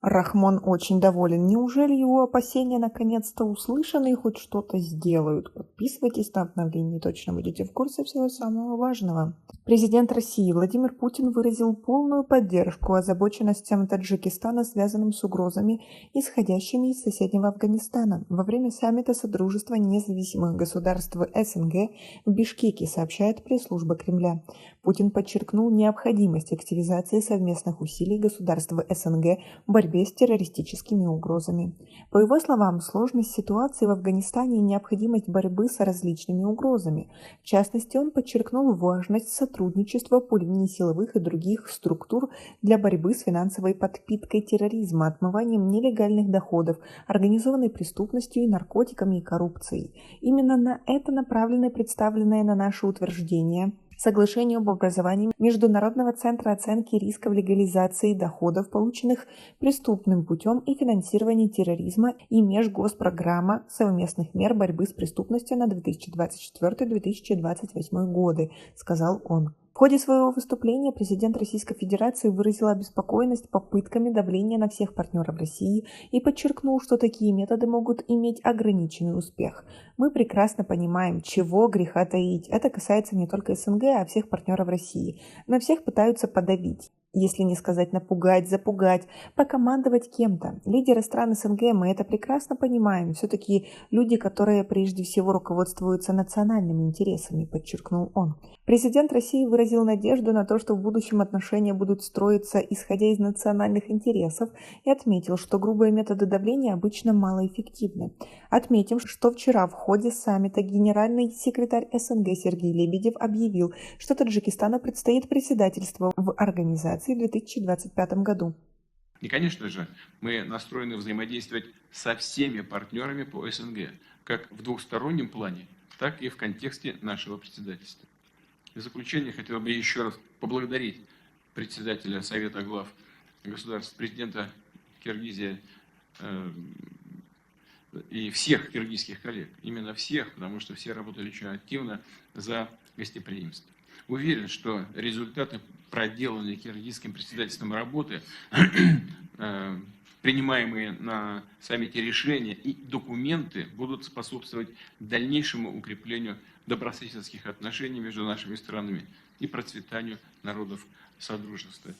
Рахмон очень доволен. Неужели его опасения наконец-то услышаны и хоть что-то сделают? Подписывайтесь на обновления, и точно будете в курсе всего самого важного. Президент России Владимир Путин выразил полную поддержку озабоченностям Таджикистана, связанным с угрозами, исходящими из соседнего Афганистана. Во время саммита Содружества независимых государств СНГ в Бишкеке, сообщает пресс-служба Кремля. Путин подчеркнул необходимость активизации совместных усилий государств СНГ в борьбе с террористическими угрозами. По его словам, сложность ситуации в Афганистане и необходимость борьбы с различными угрозами. В частности, он подчеркнул важность сотрудничества по линии силовых и других структур для борьбы с финансовой подпиткой терроризма, отмыванием нелегальных доходов, организованной преступностью и наркотиками и коррупцией. Именно на это направлены представленные на наше утверждение Соглашение об образовании Международного центра оценки рисков легализации доходов, полученных преступным путем, и финансирования терроризма и Межгоспрограмма совместных мер борьбы с преступностью на 2024-2028 годы, сказал он. В ходе своего выступления президент Российской Федерации выразил обеспокоенность попытками давления на всех партнеров России и подчеркнул, что такие методы могут иметь ограниченный успех. Мы прекрасно понимаем, чего греха таить. Это касается не только СНГ, а всех партнеров России. На всех пытаются подавить, если не сказать напугать, запугать, покомандовать кем-то. Лидеры стран СНГ, мы это прекрасно понимаем. Все-таки люди, которые прежде всего руководствуются национальными интересами, подчеркнул он. Президент России выразил надежду на то, что в будущем отношения будут строиться исходя из национальных интересов, и отметил, что грубые методы давления обычно малоэффективны. Отметим, что вчера в ходе саммита генеральный секретарь СНГ Сергей Лебедев объявил, что Таджикистану предстоит председательство в организации в 2025 году. И, конечно же, мы настроены взаимодействовать со всеми партнерами по СНГ, как в двухстороннем плане, так и в контексте нашего председательства. В заключение хотел бы еще раз поблагодарить председателя Совета глав государств, президента Киргизии и всех киргизских коллег, именно всех, потому что все работали очень активно за гостеприимство. Уверен, что результаты проделанной киргизским председательством работы, принимаемые на саммите решения и документы будут способствовать дальнейшему укреплению добрососедских отношений между нашими странами и процветанию народов Содружества.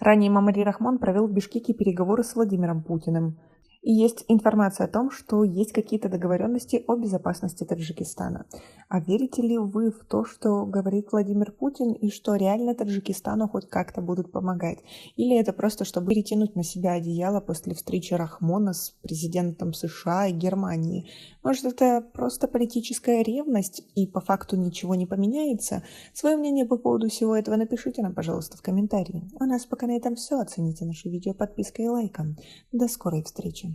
Ранее Мамари Рахмон провел в Бишкеке переговоры с Владимиром Путиным. И есть информация о том, что есть какие-то договоренности о безопасности Таджикистана. А верите ли вы в то, что говорит Владимир Путин, и что реально Таджикистану хоть как-то будут помогать? Или это просто, чтобы перетянуть на себя одеяло после встречи Рахмона с президентом США и Германии? Может, это просто политическая ревность, и по факту ничего не поменяется? Свое мнение по поводу всего этого напишите нам, пожалуйста, в комментарии. У нас пока на этом все. Оцените наше видео подпиской и лайком. До скорой встречи.